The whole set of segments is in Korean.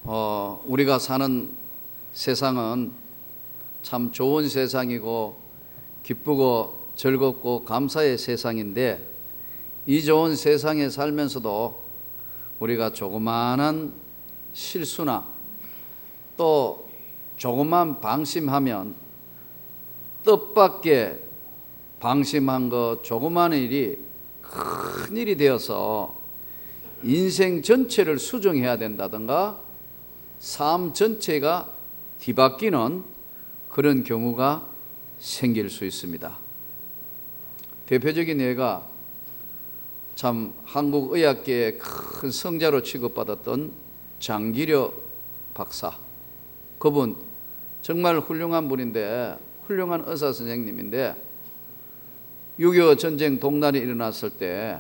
우리가 사는 세상은 참 좋은 세상이고 기쁘고 즐겁고 감사의 세상인데, 이 좋은 세상에 살면서도 우리가 조그마한 실수나 또 조그만 방심하면, 뜻밖의 방심한 것 조그마한 일이 큰 일이 되어서 인생 전체를 수정해야 된다든가 삶 전체가 뒤바뀌는 그런 경우가 생길 수 있습니다. 대표적인 예가 참 한국 의학계의 큰 성자로 취급받았던 장기려 박사. 그분 정말 훌륭한 분인데, 훌륭한 의사 선생님인데, 6.25 전쟁 동란이 일어났을 때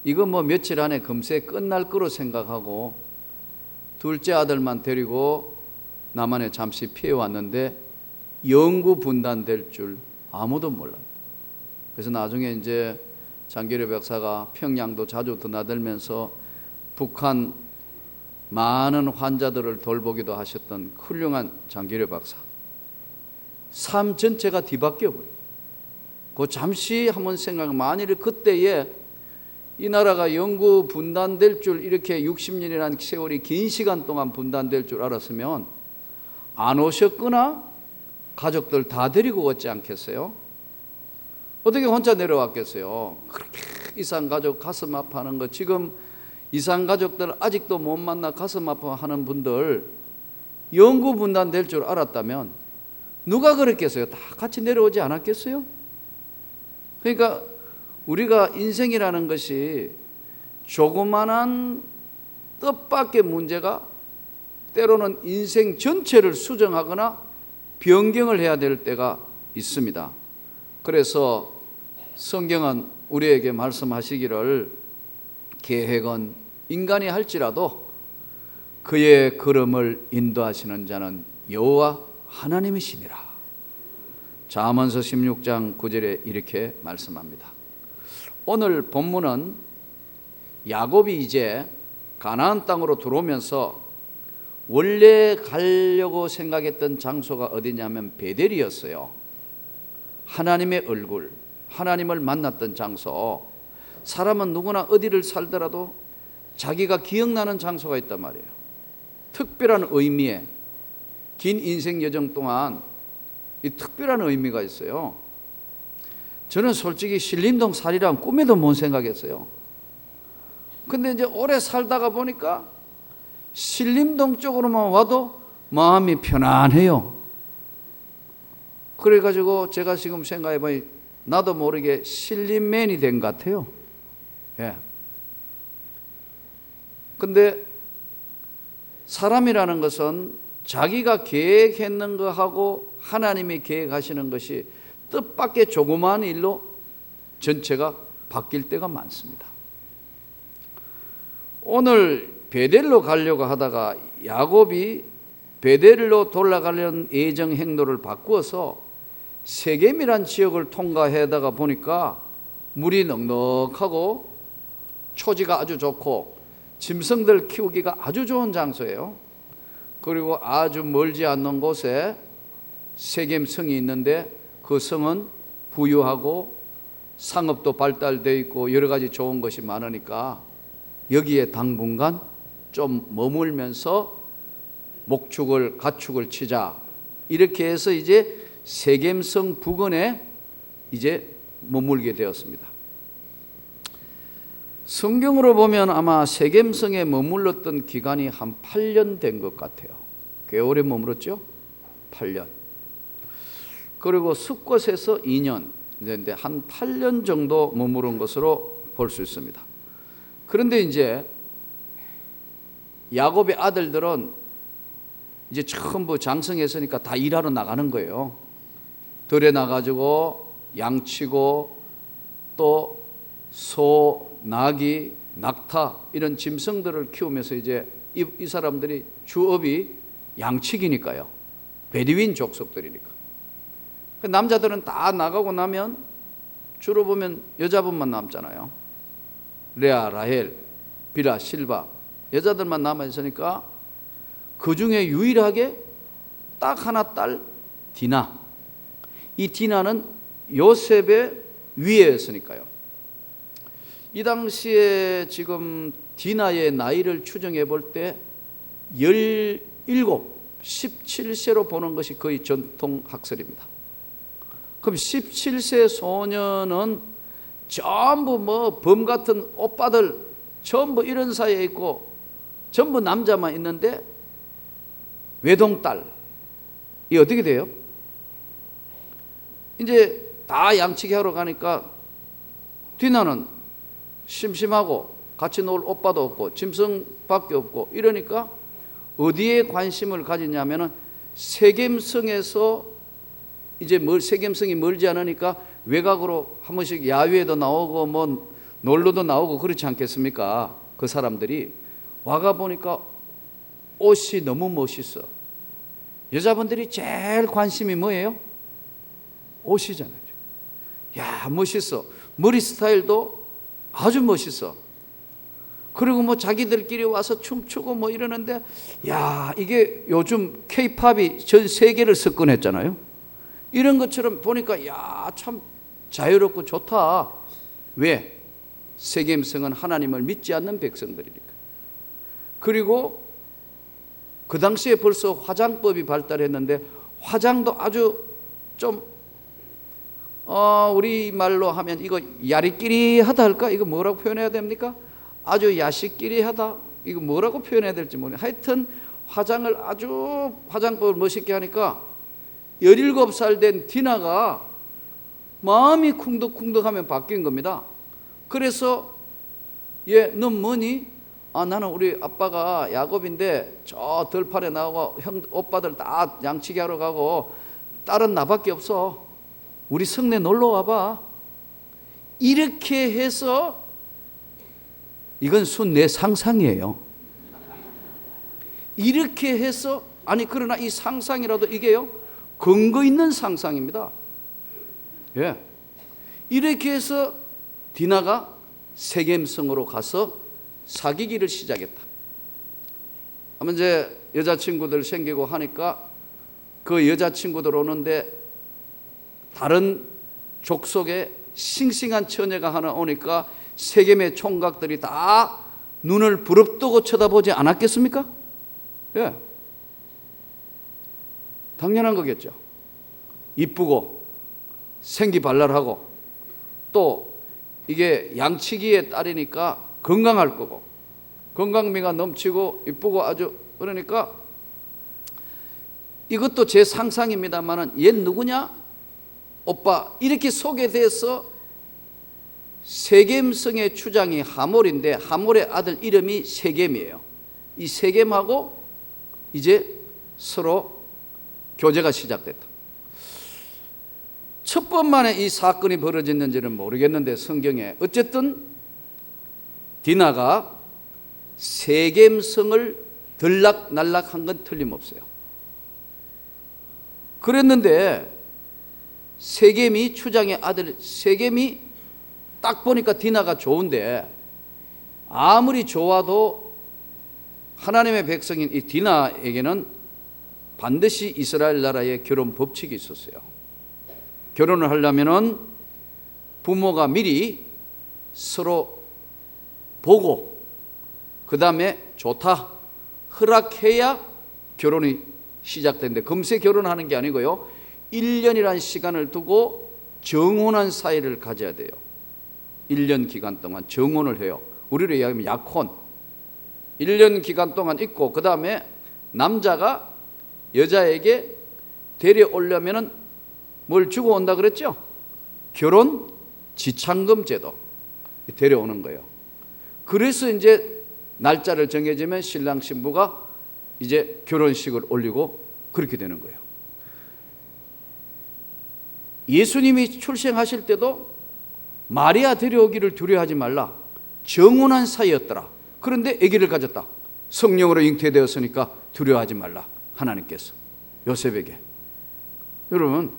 이거 뭐 며칠 안에 금세 끝날 거로 생각하고 둘째 아들만 데리고 남한에 잠시 피해 왔는데 영구 분단될 줄 아무도 몰랐다. 그래서 나중에 이제 장기려 박사가 평양도 자주 드나들면서 북한 많은 환자들을 돌보기도 하셨던 훌륭한 장기려 박사. 삶 전체가 뒤바뀌어 버려요. 그 잠시 한번 생각, 만일 그때에 이 나라가 영구 분단될 줄, 이렇게 60년이라는 세월이 긴 시간 동안 분단될 줄 알았으면 안 오셨거나 가족들 다 데리고 왔지 않겠어요? 어떻게 혼자 내려왔겠어요? 그렇게 이산가족 가슴 아파하는 거, 지금 이산가족들 아직도 못 만나 가슴 아파하는 분들 영구 분단될 줄 알았다면 누가 그랬겠어요? 다 같이 내려오지 않았겠어요? 그러니까 우리가 인생이라는 것이 조그만한 뜻밖의 문제가 때로는 인생 전체를 수정하거나 변경을 해야 될 때가 있습니다. 그래서 성경은 우리에게 말씀하시기를, 계획은 인간이 할지라도 그의 걸음을 인도하시는 자는 여호와 하나님이시니라. 잠언서 16장 9절에 이렇게 말씀합니다. 오늘 본문은 야곱이 이제 가나안 땅으로 들어오면서 원래 가려고 생각했던 장소가 어디냐면 베델이었어요. 하나님의 얼굴, 하나님을 만났던 장소. 사람은 누구나 어디를 살더라도 자기가 기억나는 장소가 있단 말이에요. 특별한 의미에, 긴 인생 여정 동안 이 특별한 의미가 있어요. 저는 솔직히 신림동 살이란 꿈에도 못 생각했어요. 근데 이제 오래 살다가 보니까 신림동 쪽으로만 와도 마음이 편안해요. 그래가지고 제가 지금 생각해보니 나도 모르게 신림맨이 된 것 같아요. 예. 근데 사람이라는 것은 자기가 계획했는 거하고 하나님이 계획하시는 것이 뜻밖의 조그마한 일로 전체가 바뀔 때가 많습니다. 오늘 베델로 가려고 하다가 야곱이 베델로 돌아가려는 예정 행로를 바꾸어서 세겜이란 지역을 통과하다가 보니까 물이 넉넉하고 초지가 아주 좋고 짐승들 키우기가 아주 좋은 장소예요. 그리고 아주 멀지 않는 곳에 세겜 성이 있는데, 그 성은 부유하고 상업도 발달되어 있고 여러 가지 좋은 것이 많으니까 여기에 당분간 좀 머물면서 목축을 가축을 치자, 이렇게 해서 이제 세겜성 부근에 이제 머물게 되었습니다. 성경으로 보면 아마 세겜성에 머물렀던 기간이 한 8년 된 것 같아요. 꽤 오래 머물렀죠? 8년. 그리고 숫곳에서 2년, 근데 한 8년 정도 머무른 것으로 볼 수 있습니다. 그런데 이제 야곱의 아들들은 이제 전부 장성했으니까 다 일하러 나가는 거예요. 들에 나가지고 양치고 또 소, 나귀, 낙타 이런 짐승들을 키우면서 이제 이 사람들이 주업이 양치기니까요. 베두인 족속들이니까. 남자들은 다 나가고 나면 주로 보면 여자분만 남잖아요. 레아, 라헬, 비라, 실바, 여자들만 남아 있으니까 그 중에 유일하게 딱 하나 딸 디나. 이 디나는 요셉의 위에였으니까요. 이 당시에 지금 디나의 나이를 추정해 볼 때 17, 17세로 보는 것이 거의 전통 학설입니다. 그럼 17세 소년은 전부 뭐 범 같은 오빠들 전부 이런 사이에 있고 전부 남자만 있는데 외동딸 이 어떻게 돼요? 이제 다 양치기 하러 가니까 디나는 심심하고 같이 놀 오빠도 없고 짐승밖에 없고 이러니까 어디에 관심을 가지냐면은 세겜성에서 이제 세겜성이 멀지 않으니까 외곽으로 한 번씩 야외에도 나오고 뭐 놀러도 나오고 그렇지 않겠습니까? 그 사람들이 와가 보니까 옷이 너무 멋있어. 여자분들이 제일 관심이 뭐예요? 옷이잖아요. 야, 멋있어. 머리 스타일도 아주 멋있어. 그리고 뭐 자기들끼리 와서 춤추고 뭐 이러는데, 야, 이게 요즘 K-팝이 전 세계를 석권했잖아요. 이런 것처럼 보니까 야, 참 자유롭고 좋다. 왜? 세겜성은 하나님을 믿지 않는 백성들이니까. 그리고 그 당시에 벌써 화장법이 발달했는데 화장도 아주 좀 우리 말로 하면 이거 야리끼리하다 할까? 이거 뭐라고 표현해야 됩니까? 아주 야식끼리하다. 이거 뭐라고 표현해야 될지 모르겠어요. 하여튼 화장을 아주 화장법을 멋있게 하니까 17살 된 디나가 마음이 쿵덕쿵덕하면 바뀐 겁니다. 그래서 넌 뭐니? 나는 우리 아빠가 야곱인데 저 들판에 나가고 형 오빠들 다 양치기 하러 가고 딸은 나밖에 없어. 우리 성내 놀러 와봐. 이렇게 해서 이건 순 내 상상이에요. 이렇게 해서 그러나 이 상상이라도 이게요 근거 있는 상상입니다. 예, 이렇게 해서 디나가 세겜성으로 가서 사귀기를 시작했다. 아마 이제 여자친구들 생기고 하니까 그 여자친구들 오는데 다른 족속에 싱싱한 처녀가 하나 오니까 세겜의 총각들이 다 눈을 부릅뜨고 쳐다보지 않았겠습니까? 예, 당연한 거겠죠. 이쁘고 생기발랄하고 또 이게 양치기의 딸이니까 건강할 거고 건강미가 넘치고 이쁘고 아주 그러니까 이것도 제 상상입니다만은 얘 누구냐? 오빠 이렇게 소개돼서 세겜성의 추장이 하몰인데 하몰의 아들 이름이 세겜이에요. 이 세겜하고 이제 서로 교제가 시작됐다. 첫 번만에 이 사건이 벌어졌는지는 모르겠는데 성경에 어쨌든 디나가 세겜성을 들락날락한 건 틀림없어요. 그랬는데 세겜이 추장의 아들 세겜이 딱 보니까 디나가 좋은데 아무리 좋아도 하나님의 백성인 이 디나에게는 반드시 이스라엘 나라의 결혼 법칙이 있었어요. 결혼을 하려면은 부모가 미리 서로 보고 그 다음에 좋다 허락해야 결혼이 시작되는데 금세 결혼하는 게 아니고요 1년이라는 시간을 두고 정혼한 사이를 가져야 돼요. 1년 기간 동안 정혼을 해요. 우리로 이야기하면 약혼 1년 기간 동안 있고 그 다음에 남자가 여자에게 데려오려면은 뭘 주고 온다 그랬죠? 결혼 지참금 제도 데려오는 거예요. 그래서 이제 날짜를 정해지면 신랑 신부가 이제 결혼식을 올리고 그렇게 되는 거예요. 예수님이 출생하실 때도 마리아 데려오기를 두려워하지 말라. 정혼한 사이였더라. 그런데 아기를 가졌다. 성령으로 잉태되었으니까 두려워하지 말라. 하나님께서 요셉에게. 여러분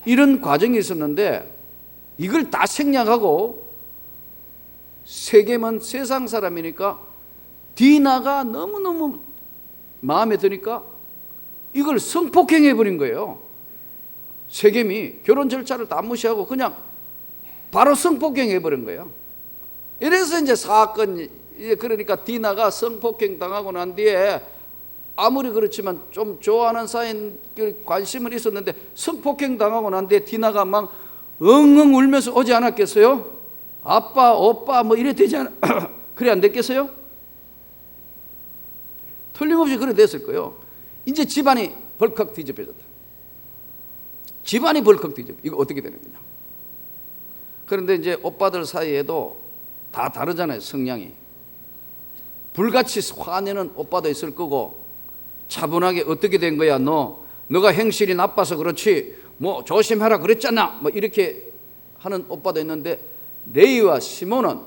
이런 과정이 있었는데 이걸 다 생략하고 세겜은 세상 사람이니까 디나가 너무너무 마음에 드니까 이걸 성폭행해버린 거예요. 세겜이 결혼 절차를 다 무시하고 그냥 바로 성폭행해버린 거예요. 이래서 이제 사건이, 그러니까 디나가 성폭행 당하고 난 뒤에 아무리 그렇지만 좀 좋아하는 사이인 관심은 있었는데 성폭행 당하고 난 뒤에 디나가 막 엉엉 울면서 오지 않았겠어요? 아빠, 오빠 뭐 이래 되지 않아? 그래 안 됐겠어요? 틀림없이 그래 됐을 거예요. 이제 집안이 벌컥 뒤집혀졌다. 집안이 벌컥 뒤집혀. 이거 어떻게 되는 거냐? 그런데 이제 오빠들 사이에도 다 다르잖아요, 성향이. 불같이 화내는 오빠도 있을 거고, 차분하게 어떻게 된 거야, 너가 행실이 나빠서 그렇지, 뭐 조심하라 그랬잖아, 뭐 이렇게 하는 오빠도 있는데, 레위와 시몬은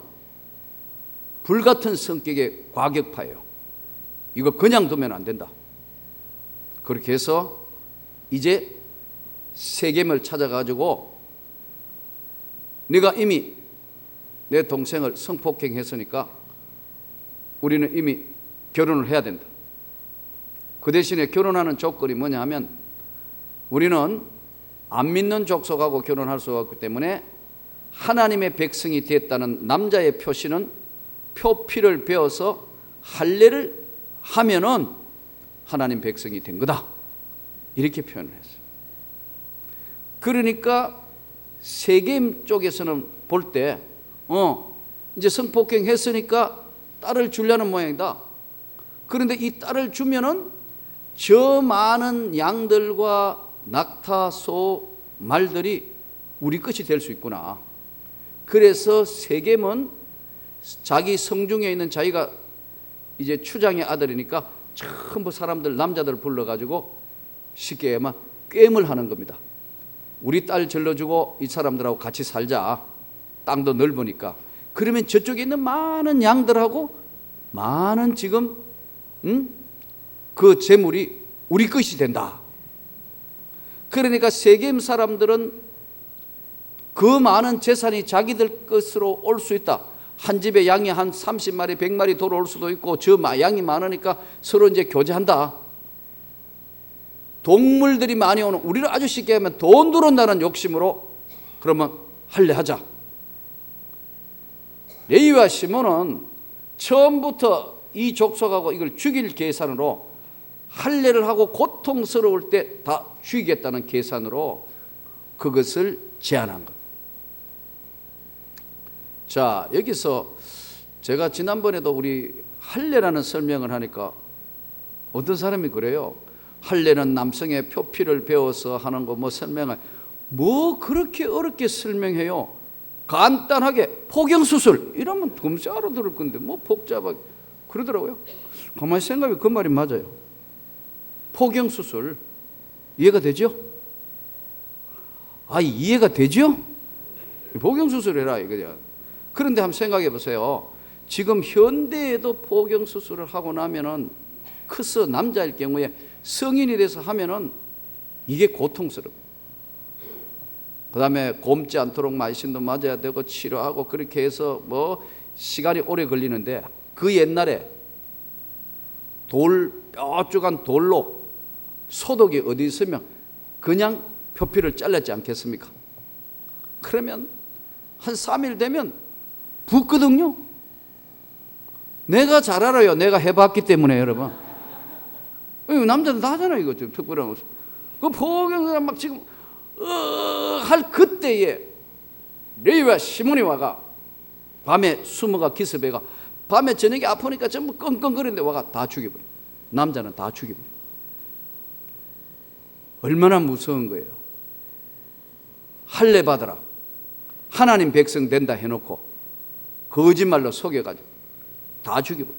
불같은 성격의 과격파예요. 이거 그냥 두면 안 된다. 그렇게 해서 이제 세겜을 찾아가지고 네가 이미 내 동생을 성폭행했으니까 우리는 이미 결혼을 해야 된다. 그 대신에 결혼하는 조건이 뭐냐 하면 우리는 안 믿는 족속하고 결혼할 수가 없기 때문에 하나님의 백성이 됐다는 남자의 표시는 표피를 베어서 할례를 하면은 하나님 백성이 된 거다. 이렇게 표현을 했어요. 그러니까 세겜 쪽에서는 볼 때 이제 성폭행 했으니까 딸을 주려는 모양이다. 그런데 이 딸을 주면은 저 많은 양들과 낙타, 소, 말들이 우리 것이 될 수 있구나. 그래서 세겜은 자기 성중에 있는 자기가 이제 추장의 아들이니까 전부 사람들, 남자들 불러가지고 쉽게 얘기하면 꿰을 하는 겁니다. 우리 딸 절러주고 이 사람들하고 같이 살자. 땅도 넓으니까. 그러면 저쪽에 있는 많은 양들하고 많은 지금 그 재물이 우리 것이 된다. 그러니까 세겜 사람들은 그 많은 재산이 자기들 것으로 올 수 있다. 한 집에 양이 한 30마리, 100마리 돌아올 수도 있고 저 양이 많으니까 서로 이제 교제한다. 동물들이 많이 오는, 우리를 아주 쉽게 하면 돈 들어온다는 욕심으로 그러면 할례하자. 레위와 시몬은 처음부터 이 족속하고 이걸 죽일 계산으로 할례를 하고 고통스러울 때 다 죽이겠다는 계산으로 그것을 제안한 것. 자, 여기서 제가 지난번에도 우리 할례라는 설명을 하니까 어떤 사람이 그래요. 할례는 남성의 표피를 배워서 하는 거 뭐 설명을, 뭐 그렇게 어렵게 설명해요. 간단하게 포경수술 이러면 금세 알아들을 건데 뭐 복잡하게 그러더라고요. 가만히 생각해 그 말이 맞아요. 포경수술 이해가 되죠? 이해가 되죠? 포경수술 해라 이거죠. 그런데 한번 생각해 보세요. 지금 현대에도 포경수술을 하고 나면은 커서 남자일 경우에 성인이 돼서 하면은 이게 고통스러워. 그 다음에 곪지 않도록 마신도 맞아야 되고 치료하고 그렇게 해서 뭐 시간이 오래 걸리는데, 그 옛날에 뾰족한 돌로 소독이 어디 있으면 그냥 표피를 잘랐지 않겠습니까? 그러면 한 3일 되면 붓거든요. 내가 잘 알아요. 내가 해봤기 때문에. 여러분, 남자는 다 하잖아요. 이거 좀 특별한 것을. 그 포경을 막 지금 할 그때에 레위와 시몬이 와가 밤에 숨어가 기습해가 밤에 저녁에 아프니까 전부 끙끙거리는데 와가 다 죽여버려. 남자는 다 죽여버려. 얼마나 무서운 거예요. 할례 받으라, 하나님 백성 된다 해놓고 거짓말로 속여가지고 다 죽여버려.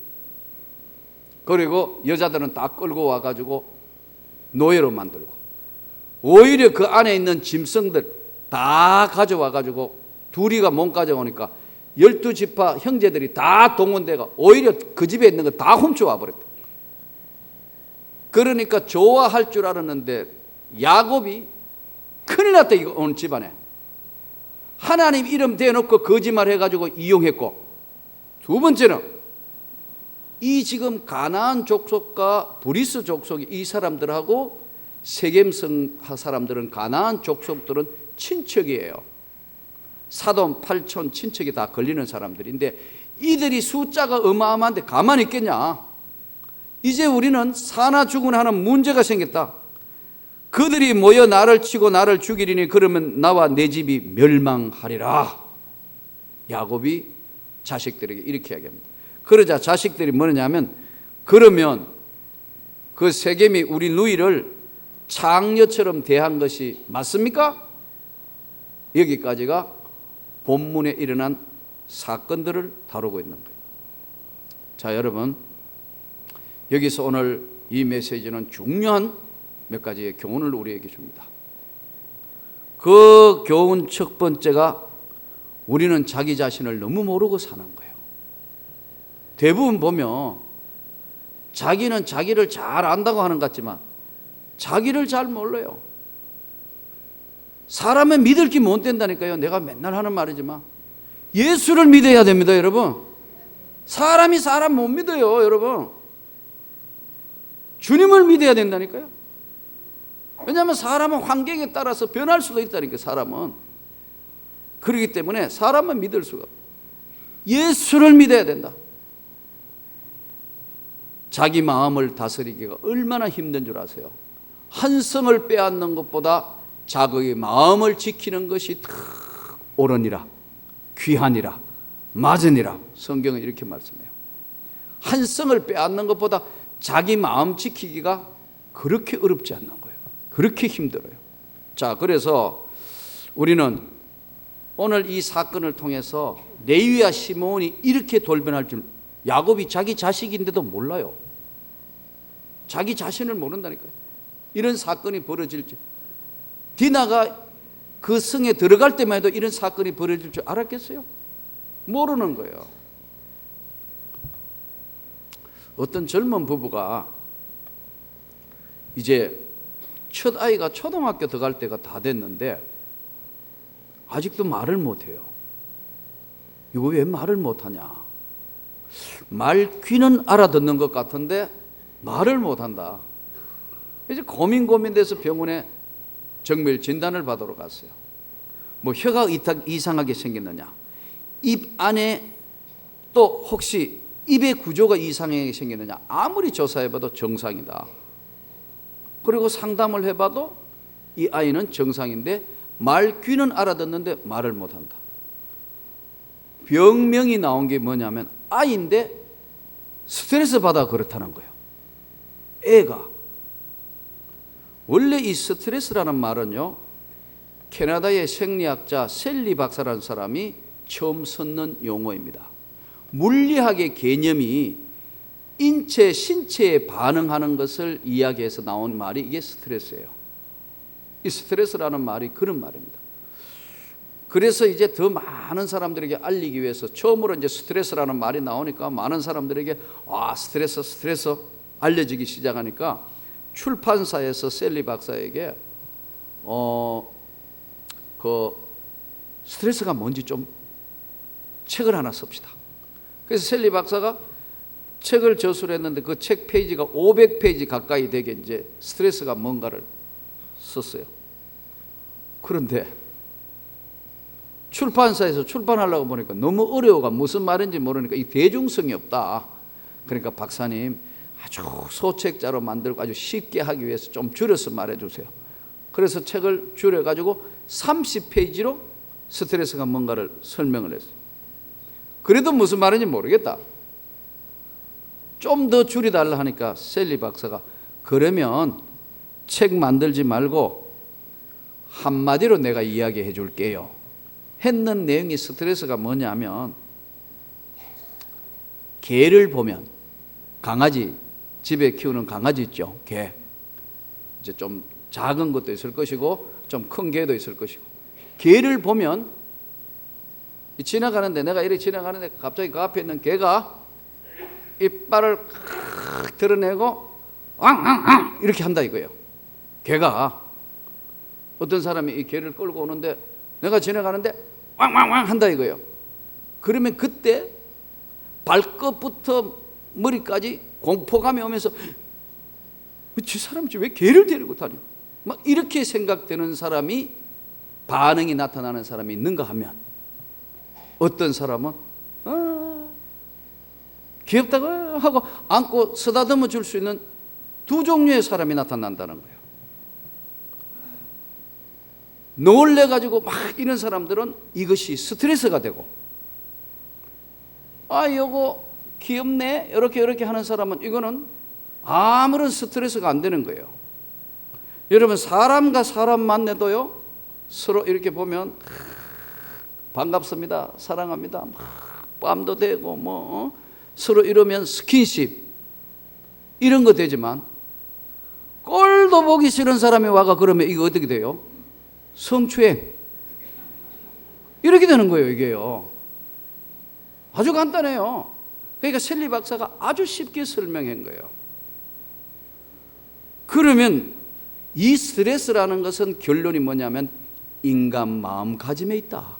그리고 여자들은 다 끌고 와가지고 노예로 만들고, 오히려 그 안에 있는 짐승들 다 가져와가지고 둘이가 못 가져오니까 12지파 형제들이 다 동원돼가 오히려 그 집에 있는 거 다 훔쳐와 버렸다. 그러니까 좋아할 줄 알았는데 야곱이 큰일 났다. 이거 오늘 집안에 하나님 이름 대놓고 거짓말 해가지고 이용했고, 두 번째는 이 지금 가나안 족속과 브리스 족속이 이 사람들하고 세겜성 사람들은 가나안 족속들은 친척이에요. 사돈 8촌 친척이 다 걸리는 사람들인데 이들이 숫자가 어마어마한데 가만히 있겠냐? 이제 우리는 사나 죽으나 하는 문제가 생겼다. 그들이 모여 나를 치고 나를 죽이리니 그러면 나와 내 집이 멸망하리라. 야곱이 자식들에게 이렇게 이야기합니다. 그러자 자식들이 뭐냐면, 그러면 그 세겜이 우리 누이를 창녀처럼 대한 것이 맞습니까? 여기까지가 본문에 일어난 사건들을 다루고 있는 거예요. 자, 여러분, 여기서 오늘 이 메시지는 중요한 몇 가지의 교훈을 우리에게 줍니다. 그 교훈 첫 번째가 우리는 자기 자신을 너무 모르고 사는 거예요. 대부분 보면 자기는 자기를 잘 안다고 하는 것 같지만 자기를 잘 몰라요. 사람을 믿을 게 못 된다니까요. 내가 맨날 하는 말이지만 예수를 믿어야 됩니다, 여러분. 사람이 사람 못 믿어요, 여러분. 주님을 믿어야 된다니까요. 왜냐하면 사람은 환경에 따라서 변할 수도 있다니까요, 사람은. 그렇기 때문에 사람은 믿을 수가 없어요. 예수를 믿어야 된다. 자기 마음을 다스리기가 얼마나 힘든 줄 아세요? 한 성을 빼앗는 것보다 자기의 마음을 지키는 것이 더 옳으니라, 귀하니라, 맞으니라. 성경은 이렇게 말씀해요. 한 성을 빼앗는 것보다 자기 마음 지키기가 그렇게 어렵지 않는 거예요. 그렇게 힘들어요. 자, 그래서 우리는 오늘 이 사건을 통해서 레위와 시므온이 이렇게 돌변할 줄, 야곱이 자기 자식인데도 몰라요. 자기 자신을 모른다니까요. 이런 사건이 벌어질 줄. 디나가 그 성에 들어갈 때만 해도 이런 사건이 벌어질 줄 알았겠어요? 모르는 거예요. 어떤 젊은 부부가 이제 첫 아이가 초등학교 들어갈 때가 다 됐는데 아직도 말을 못해요. 이거 왜 말을 못하냐? 말 귀는 알아듣는 것 같은데 말을 못한다. 이제 고민돼서 병원에 정밀 진단을 받으러 갔어요. 뭐 혀가 이상하게 생겼느냐, 입 안에 또 혹시 입의 구조가 이상하게 생겼느냐, 아무리 조사해봐도 정상이다. 그리고 상담을 해봐도 이 아이는 정상인데 말 귀는 알아듣는데 말을 못한다. 병명이 나온 게 뭐냐면 아이인데 스트레스 받아 그렇다는 거예요. 애가. 원래 이 스트레스라는 말은요, 캐나다의 생리학자 셀리 박사라는 사람이 처음 썼는 용어입니다. 물리학의 개념이 인체, 신체에 반응하는 것을 이야기해서 나온 말이 이게 스트레스예요. 이 스트레스라는 말이 그런 말입니다. 그래서 이제 더 많은 사람들에게 알리기 위해서 처음으로 이제 스트레스라는 말이 나오니까 많은 사람들에게 스트레스 알려지기 시작하니까 출판사에서 셀리 박사에게 그 스트레스가 뭔지 좀 책을 하나 씁시다. 그래서 셀리 박사가 책을 저술을 했는데 그 책 페이지가 500페이지 가까이 되게 이제 스트레스가 뭔가를 썼어요. 그런데 출판사에서 출판하려고 보니까 너무 어려워가 무슨 말인지 모르니까 이 대중성이 없다. 그러니까 박사님 아주 소책자로 만들고 아주 쉽게 하기 위해서 좀 줄여서 말해주세요. 그래서 책을 줄여가지고 30페이지로 스트레스가 뭔가를 설명을 했어요. 그래도 무슨 말인지 모르겠다. 좀 더 줄여달라 하니까 셀리 박사가 그러면 책 만들지 말고 한마디로 내가 이야기해 줄게요. 했는 내용이 스트레스가 뭐냐면, 개를 보면, 강아지, 집에 키우는 강아지 있죠, 개. 이제 좀 작은 것도 있을 것이고 좀 큰 개도 있을 것이고, 개를 보면 지나가는데, 내가 이렇게 지나가는데 갑자기 그 앞에 있는 개가 이빨을 드러내고 왕왕왕 이렇게 한다 이거예요. 개가. 어떤 사람이 이 개를 끌고 오는데 내가 지나가는데 왕왕왕 한다 이거예요. 그러면 그때 발끝부터 머리까지 공포감이 오면서 저 사람이 왜 개를 데리고 다녀? 막 이렇게 생각되는 사람이, 반응이 나타나는 사람이 있는가 하면, 어떤 사람은 귀엽다고 하고 안고 쓰다듬어 줄 수 있는 두 종류의 사람이 나타난다는 거예요. 놀래가지고 막 이런 사람들은 이것이 스트레스가 되고, 요거 귀엽네 이렇게 하는 사람은 이거는 아무런 스트레스가 안 되는 거예요. 여러분, 사람과 사람 만나도요, 서로 이렇게 보면 반갑습니다, 사랑합니다, 뺨도 대고 서로 이러면 스킨십 이런 거 되지만, 꼴도 보기 싫은 사람이 와가 그러면 이거 어떻게 돼요? 성추행 이렇게 되는 거예요. 이게요, 아주 간단해요. 그러니까 셀리 박사가 아주 쉽게 설명한 거예요. 그러면 이 스트레스라는 것은 결론이 뭐냐면 인간 마음가짐에 있다.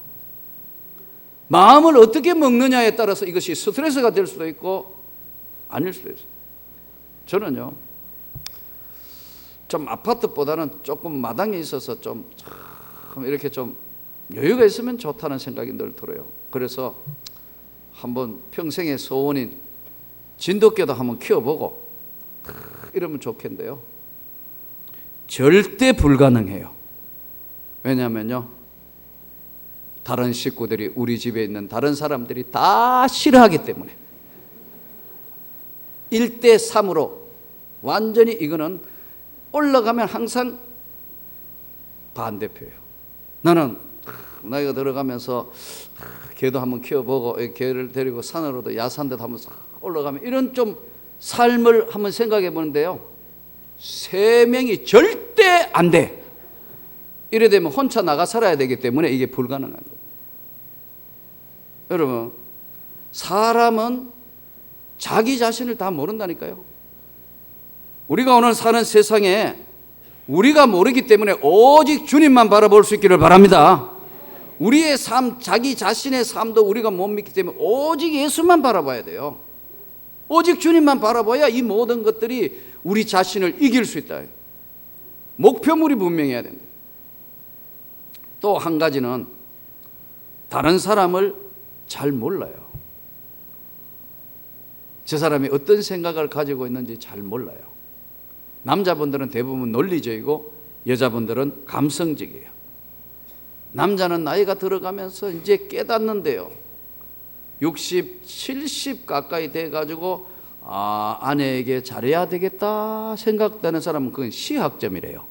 마음을 어떻게 먹느냐에 따라서 이것이 스트레스가 될 수도 있고 아닐 수도 있어요. 저는요, 좀 아파트보다는 조금 마당에 있어서 좀 이렇게 좀 여유가 있으면 좋다는 생각이 늘 들어요. 그래서 한번 평생의 소원인 진돗개도 한번 키워보고 이러면 좋겠는데요, 절대 불가능해요. 왜냐하면요, 다른 식구들이, 우리 집에 있는 다른 사람들이 다 싫어하기 때문에 1대3으로 완전히 이거는 올라가면 항상 반대표예요. 나는 나이가 들어가면서 개도 한번 키워보고, 개를 데리고 산으로도 야산데도 한번 올라가면, 이런 좀 삶을 한번 생각해 보는데요, 3명이 절대 안 돼. 이래 되면 혼자 나가 살아야 되기 때문에 이게 불가능한 거예요. 여러분, 사람은 자기 자신을 다 모른다니까요. 우리가 오늘 사는 세상에 우리가 모르기 때문에 오직 주님만 바라볼 수 있기를 바랍니다. 우리의 삶, 자기 자신의 삶도 우리가 못 믿기 때문에 오직 예수만 바라봐야 돼요. 오직 주님만 바라봐야 이 모든 것들이 우리 자신을 이길 수 있다. 목표물이 분명해야 된다. 또 한 가지는 다른 사람을 잘 몰라요. 저 사람이 어떤 생각을 가지고 있는지 잘 몰라요. 남자분들은 대부분 논리적이고 여자분들은 감성적이에요. 남자는 나이가 들어가면서 이제 깨닫는데요, 60, 70 가까이 돼가지고 아내에게 잘해야 되겠다 생각되는 사람은 그건 시학점이래요.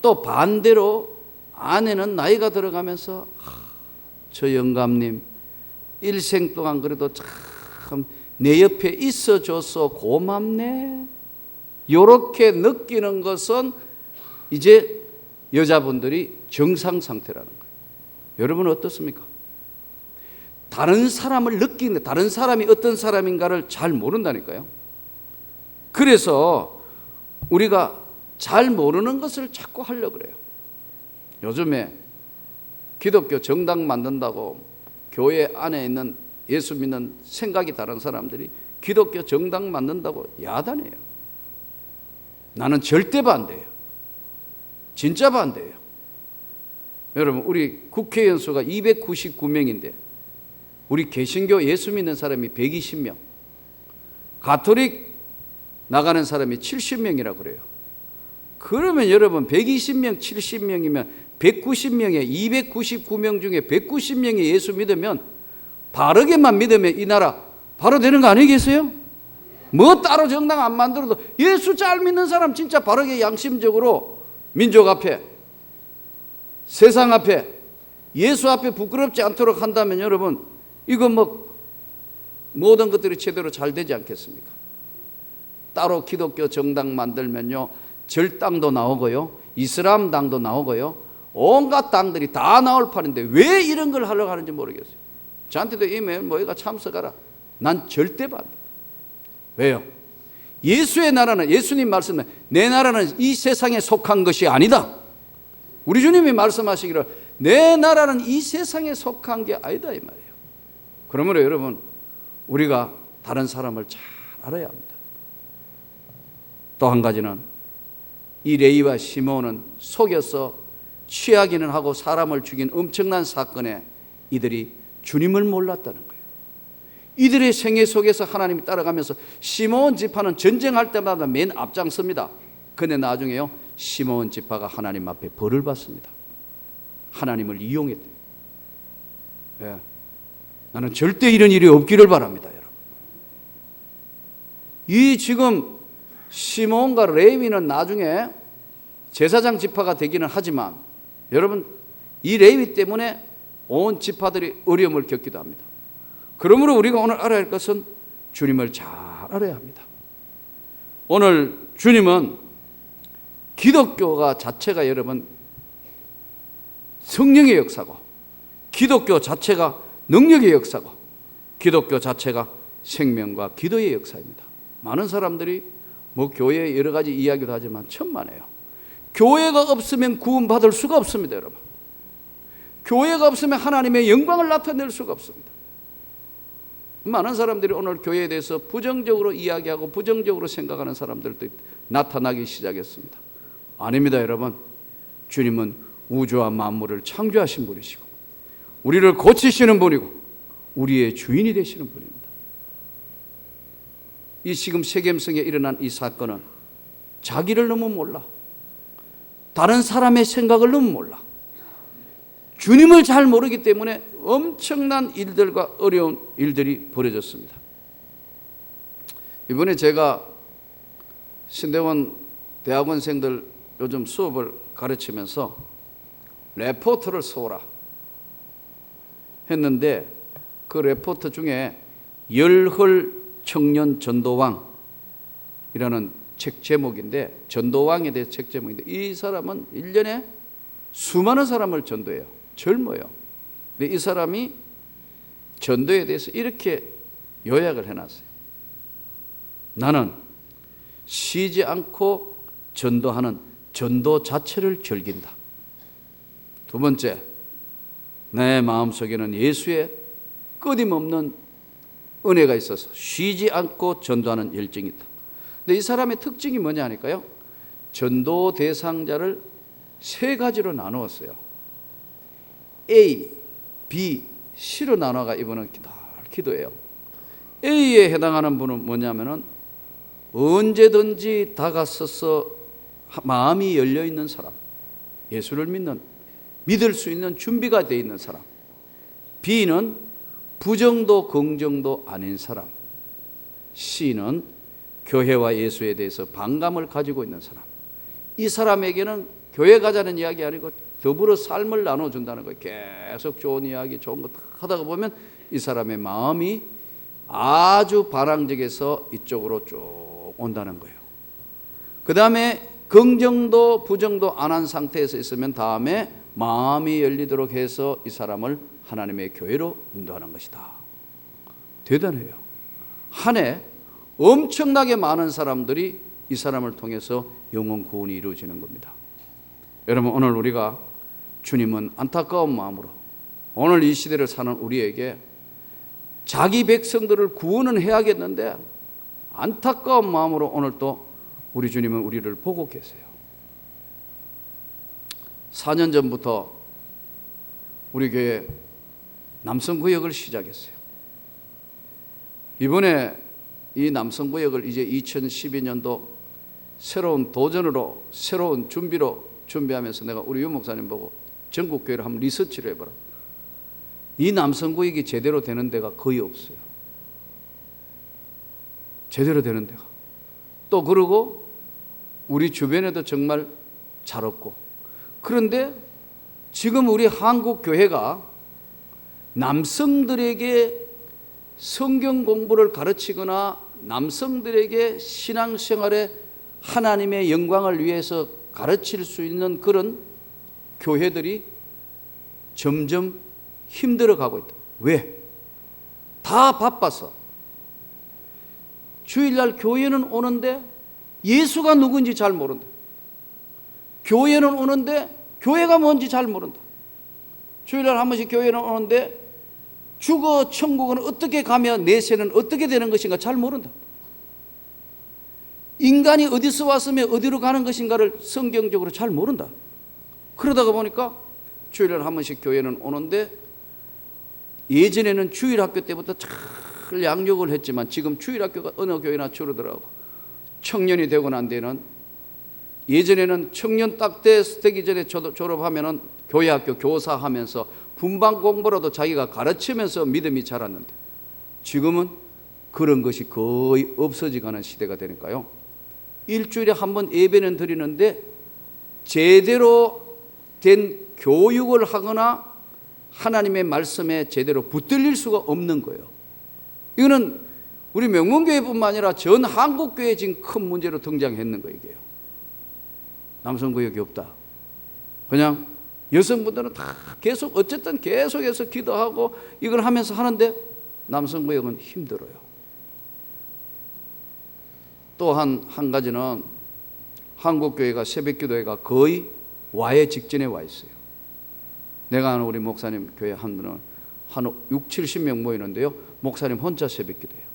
또 반대로 아내는 나이가 들어가면서 저 영감님 일생 동안 그래도 참 내 옆에 있어줘서 고맙네, 이렇게 느끼는 것은 이제 여자분들이 정상 상태라는 거예요. 여러분은 어떻습니까? 다른 사람을 느끼는, 다른 사람이 어떤 사람인가를 잘 모른다니까요. 그래서 우리가 잘 모르는 것을 자꾸 하려고 그래요. 요즘에 기독교 정당 만든다고 교회 안에 있는 예수 믿는 생각이 다른 사람들이 기독교 정당 만든다고 야단해요. 나는 절대 반대예요. 진짜 반대예요. 여러분, 우리 국회의원 수가 299명인데 우리 개신교 예수 믿는 사람이 120명, 가톨릭 나가는 사람이 70명이라고 그래요. 그러면 여러분, 120명, 70명이면 190명에 299명 중에 190명이 예수 믿으면, 바르게만 믿으면 이 나라 바로 되는 거 아니겠어요? 뭐 따로 정당 안 만들어도 예수 잘 믿는 사람 진짜 바르게 양심적으로 민족 앞에, 세상 앞에, 예수 앞에 부끄럽지 않도록 한다면 여러분, 이거 모든 것들이 제대로 잘 되지 않겠습니까? 따로 기독교 정당 만들면요, 절당도 나오고요, 이슬람 당도 나오고요, 온갖 당들이 다 나올 판인데 왜 이런 걸 하려고 하는지 모르겠어요. 저한테도 이메일 모여가 참석하라. 난 절대 반대. 왜요? 예수의 나라는, 예수님 말씀은 내 나라는 이 세상에 속한 것이 아니다. 우리 주님이 말씀하시기를 내 나라는 이 세상에 속한 게 아니다 이 말이에요. 그러므로 여러분, 우리가 다른 사람을 잘 알아야 합니다. 또 한 가지는 이 레위와 시몬은 속여서 취하기는 하고 사람을 죽인 엄청난 사건에 이들이 주님을 몰랐다는 거예요. 이들의 생애 속에서 하나님이 따라가면서 시몬 지파는 전쟁할 때마다 맨 앞장섭니다. 그런데 나중에요, 시몬 지파가 하나님 앞에 벌을 받습니다. 하나님을 이용했대요. 네. 나는 절대 이런 일이 없기를 바랍니다, 여러분. 이 지금 시몬과 레위는 나중에 제사장 지파가 되기는 하지만 여러분, 이 레위 때문에 온 지파들이 어려움을 겪기도 합니다. 그러므로 우리가 오늘 알아야 할 것은 주님을 잘 알아야 합니다. 오늘 주님은 기독교가 자체가 여러분 성령의 역사고, 기독교 자체가 능력의 역사고, 기독교 자체가 생명과 기도의 역사입니다. 많은 사람들이 뭐 교회에 여러 가지 이야기도 하지만 천만에요. 교회가 없으면 구원받을 수가 없습니다, 여러분. 교회가 없으면 하나님의 영광을 나타낼 수가 없습니다. 많은 사람들이 오늘 교회에 대해서 부정적으로 이야기하고 부정적으로 생각하는 사람들도 나타나기 시작했습니다. 아닙니다, 여러분. 주님은 우주와 만물을 창조하신 분이시고 우리를 고치시는 분이고 우리의 주인이 되시는 분입니다. 이 지금 세겜성에 일어난 이 사건은 자기를 너무 몰라, 다른 사람의 생각을 너무 몰라, 주님을 잘 모르기 때문에 엄청난 일들과 어려운 일들이 벌어졌습니다. 이번에 제가 신대원 대학원생들 요즘 수업을 가르치면서 레포트를 써오라 했는데 그 레포트 중에 열흘 청년 전도왕이라는 책 제목인데, 전도왕에 대해 책 제목인데, 이 사람은 1년에 수많은 사람을 전도해요. 젊어요. 근데 이 사람이 전도에 대해서 이렇게 요약을 해놨어요. 나는 쉬지 않고 전도하는 전도 자체를 즐긴다. 두 번째, 내 마음속에는 예수의 끊임없는 은혜가 있어서 쉬지 않고 전도하는 열정이 있다. 근데 이 사람의 특징이 뭐냐 하니까요, 전도 대상자를 세 가지로 나누었어요. A, B, C로 나눠가 이분은 기도해요. A에 해당하는 분은 뭐냐면은 언제든지 다가서서 마음이 열려있는 사람, 예수를 믿을 수 있는 준비가 되어 있는 사람. B는 부정도 긍정도 아닌 사람. C는 교회와 예수에 대해서 반감을 가지고 있는 사람. 이 사람에게는 교회 가자는 이야기 아니고 더불어 삶을 나눠준다는 거예요. 계속 좋은 이야기, 좋은 것 하다가 보면 이 사람의 마음이 아주 반항적에서 이쪽으로 쭉 온다는 거예요. 그 다음에 긍정도 부정도 안 한 상태에서 있으면 다음에 마음이 열리도록 해서 이 사람을 하나님의 교회로 인도하는 것이다. 대단해요. 한 해 엄청나게 많은 사람들이 이 사람을 통해서 영혼 구원이 이루어지는 겁니다. 여러분, 오늘 우리가 주님은 안타까운 마음으로 오늘 이 시대를 사는 우리에게 자기 백성들을 구원은 해야겠는데 안타까운 마음으로 오늘 또 우리 주님은 우리를 보고 계세요. 4년 전부터 우리 교회 남성구역을 시작했어요. 이번에 이 남성구역을 이제 2012년도 새로운 도전으로, 새로운 준비로 준비하면서 내가 우리 유 목사님 보고 전국교회를 한번 리서치를 해보라. 이 남성구역이 제대로 되는 데가 거의 없어요. 제대로 되는 데가. 또 그러고 우리 주변에도 정말 잘 없고. 그런데 지금 우리 한국 교회가 남성들에게 성경 공부를 가르치거나 남성들에게 신앙생활에 하나님의 영광을 위해서 가르칠 수 있는 그런 교회들이 점점 힘들어가고 있다. 왜? 다 바빠서. 주일날 교회는 오는데 예수가 누군지 잘 모른다. 교회는 오는데 교회가 뭔지 잘 모른다. 주일날 한 번씩 교회는 오는데 죽어 천국은 어떻게 가며 내세는 어떻게 되는 것인가 잘 모른다. 인간이 어디서 왔으며 어디로 가는 것인가를 성경적으로 잘 모른다. 그러다가 보니까 주일날 한 번씩 교회는 오는데, 예전에는 주일학교 때부터 잘 양육을 했지만 지금 주일학교가 어느 교회나 줄어들어가고, 청년이 되고 난 뒤에는, 예전에는 청년 딱 되기 전에 졸업하면은 교회학교 교사하면서 분반 공부라도 자기가 가르치면서 믿음이 자랐는데, 지금은 그런 것이 거의 없어지가는 시대가 되니까요, 일주일에 한 번 예배는 드리는데 제대로 된 교육을 하거나 하나님의 말씀에 제대로 붙들릴 수가 없는 거예요. 이거는 우리 명문교회뿐만 아니라 전 한국교회에 지금 큰 문제로 등장했는 거예요. 이게요. 남성구역이 없다. 그냥 여성분들은 다 계속 어쨌든 계속해서 기도하고 이걸 하면서 하는데 남성구역은 힘들어요. 또 한 가지는 한국교회가 새벽기도회가 거의 와해 직전에 와 있어요. 내가 아는 우리 목사님 교회 한 분은 한 6, 70명 모이는데요, 목사님 혼자 새벽기도해요.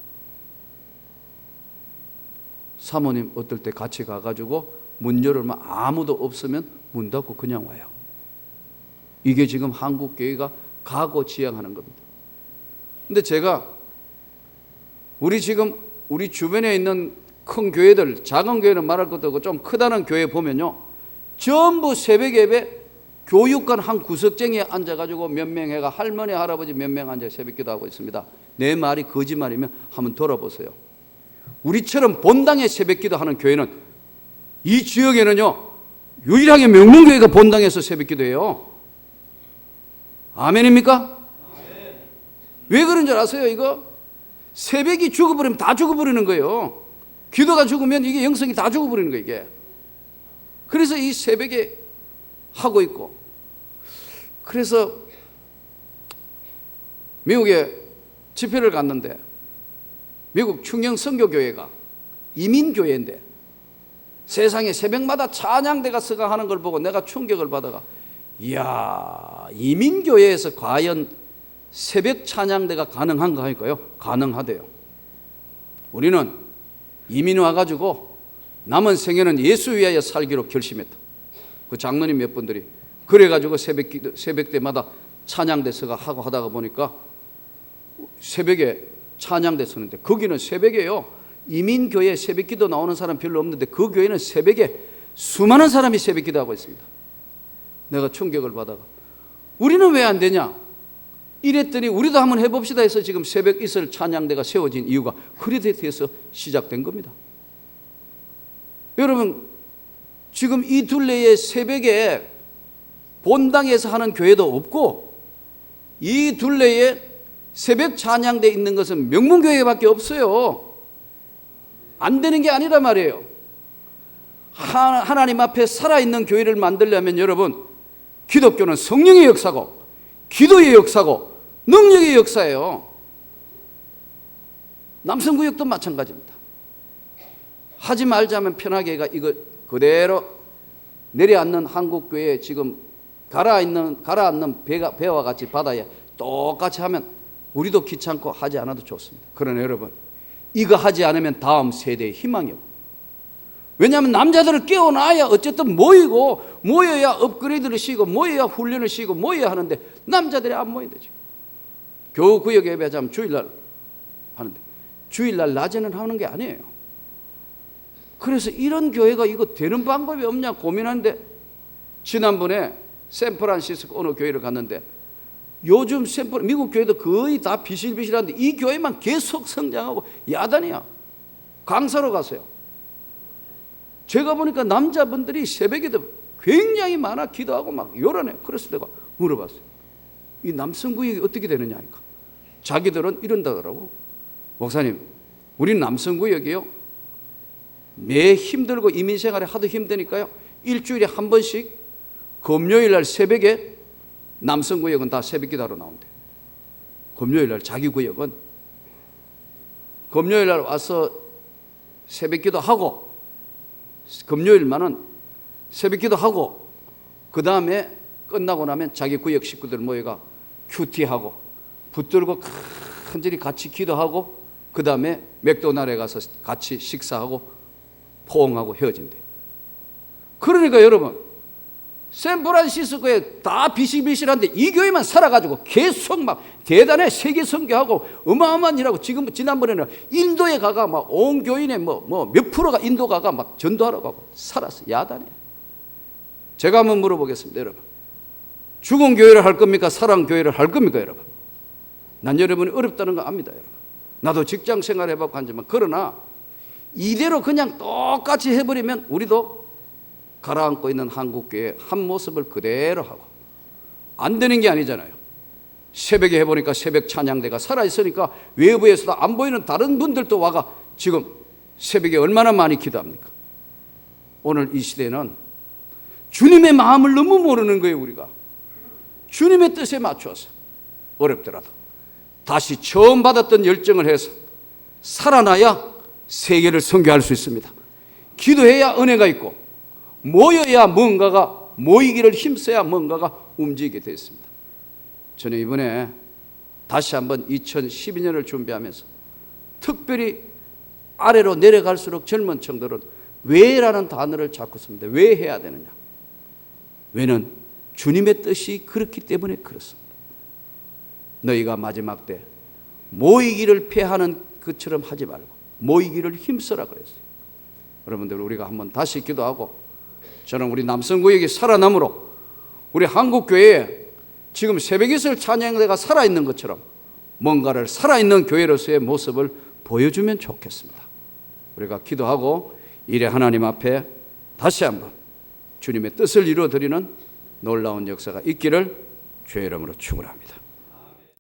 사모님 어떨 때 같이 가가지고 문 열으면 아무도 없으면 문 닫고 그냥 와요. 이게 지금 한국교회가 가고 지향하는 겁니다. 근데 제가 우리 주변에 있는 큰 교회들, 작은 교회는 말할 것도 없고 좀 크다는 교회 보면요, 전부 새벽 예배 교육관 한 구석쟁이에 앉아가지고 몇 명 해가 할머니 할아버지 몇 명 앉아 새벽 기도하고 있습니다. 내 말이 거짓말이면 한번 돌아보세요. 우리처럼 본당에 새벽 기도하는 교회는 이 지역에는요 유일하게 명문교회가 본당에서 새벽 기도해요. 아멘입니까? 아멘. 왜 그런 줄 아세요? 이거 새벽이 죽어버리면 다 죽어버리는 거예요. 기도가 죽으면 이게 영성이 다 죽어버리는 거예요, 이게. 그래서 이 새벽에 하고 있고, 그래서 미국에 집회를 갔는데, 미국 충영 선교교회가 이민교회인데 세상에 새벽마다 찬양대가 서가 하는 걸 보고 내가 충격을 받아가, 이야, 이민교회에서 과연 새벽 찬양대가 가능한가 하니까요, 가능하대요. 우리는 이민 와가지고 남은 생애는 예수 위하여 살기로 결심했다. 그 장로님 몇 분들이 그래가지고 새벽 때마다 찬양대 서가 하고 하다가 보니까 새벽에 찬양대 서는데, 거기는 새벽에요 이민교회 새벽기도 나오는 사람 별로 없는데 그 교회는 새벽에 수많은 사람이 새벽기도 하고 있습니다. 내가 충격을 받아가 우리는 왜 안 되냐 이랬더니, 우리도 한번 해봅시다 해서 지금 새벽 이슬 찬양대가 세워진 이유가 그리에 대해서 시작된 겁니다. 여러분, 지금 이 둘레에 새벽에 본당에서 하는 교회도 없고, 이 둘레에 새벽 찬양대 있는 것은 명문교회밖에 없어요. 안 되는 게 아니란 말이에요. 하나님 앞에 살아있는 교회를 만들려면 여러분, 기독교는 성령의 역사고 기도의 역사고 능력의 역사예요. 남성구역도 마찬가지입니다. 하지 말자면 편하게가 이거 그대로 내려앉는 한국교회에 지금 가라앉는 배와 같이 바다에 똑같이 하면 우리도 귀찮고 하지 않아도 좋습니다. 그러나 여러분, 이거 하지 않으면 다음 세대의 희망이 없어요. 왜냐하면 남자들을 깨워놔야 어쨌든 모여야 업그레이드를 시키고 모여야 훈련을 시키고 모여야 하는데 남자들이 안 모인다. 지금 교우 구역 예배하자면 주일날 하는데 주일날 낮에는 하는 게 아니에요. 그래서 이런 교회가 이거 되는 방법이 없냐 고민하는데, 지난번에 샌프란시스코 어느 교회를 갔는데, 요즘 미국 교회도 거의 다 비실비실한데 이 교회만 계속 성장하고 야단이야. 강사로 가세요. 제가 보니까 남자분들이 새벽에도 굉장히 많아 기도하고 막 요란해. 그래서 내가 물어봤어요. 이 남성구역이 어떻게 되느냐 하니까 자기들은 이런다더라고. 목사님, 우리 남성구역이요, 매 힘들고 이민생활에 하도 힘드니까요, 일주일에 한 번씩 금요일날 새벽에 남성구역은 다 새벽기도하러 나온대. 금요일날 자기 구역은 금요일날 와서 새벽기도하고, 금요일만은 새벽기도하고 그 다음에 끝나고 나면 자기 구역 식구들 모여가 큐티하고 붙들고 간절히 같이 기도하고 그 다음에 맥도날드에 가서 같이 식사하고 포옹하고 헤어진대. 그러니까 여러분, 샌프란시스코에 다 비실비실한데 이 교회만 살아가지고 계속 막 대단해. 세계 선교하고 어마어마한 일하고, 지금 지난번에는 인도에 가가 막 온 교인의 몇 프로가 인도 가가 막 전도하러 가고 살았어. 야단이야. 제가 한번 물어보겠습니다, 여러분. 죽은 교회를 할 겁니까? 살아난 교회를 할 겁니까, 여러분? 난 여러분이 어렵다는 거 압니다, 여러분. 나도 직장 생활 해봤고 하지만, 그러나 이대로 그냥 똑같이 해버리면 우리도 가라앉고 있는 한국교회의 한 모습을 그대로 하고, 안 되는 게 아니잖아요. 새벽에 해보니까 새벽 찬양대가 살아있으니까 외부에서도 안 보이는 다른 분들도 와가 지금 새벽에 얼마나 많이 기도합니까? 오늘 이 시대는 주님의 마음을 너무 모르는 거예요. 우리가 주님의 뜻에 맞춰서 어렵더라도 다시 처음 받았던 열정을 해서 살아나야 세계를 선교할 수 있습니다. 기도해야 은혜가 있고, 모여야 뭔가가, 모이기를 힘써야 뭔가가 움직이게 되어 있습니다. 저는 이번에 다시 한번 2012년을 준비하면서 특별히 아래로 내려갈수록 젊은 층들은 왜라는 단어를 자꾸 씁니다. 왜 해야 되느냐? 왜는 주님의 뜻이 그렇기 때문에 그렇습니다. 너희가 마지막 때 모이기를 패하는 것처럼 하지 말고 모이기를 힘써라 그랬어요. 여러분들, 우리가 한번 다시 기도하고, 저는 우리 남성구역이 살아남으로 우리 한국교회에 지금 새벽이슬 찬양대가 살아있는 것처럼 뭔가를 살아있는 교회로서의 모습을 보여주면 좋겠습니다. 우리가 기도하고 이래 하나님 앞에 다시 한번 주님의 뜻을 이루어드리는 놀라운 역사가 있기를 주의 이름으로 축원합니다.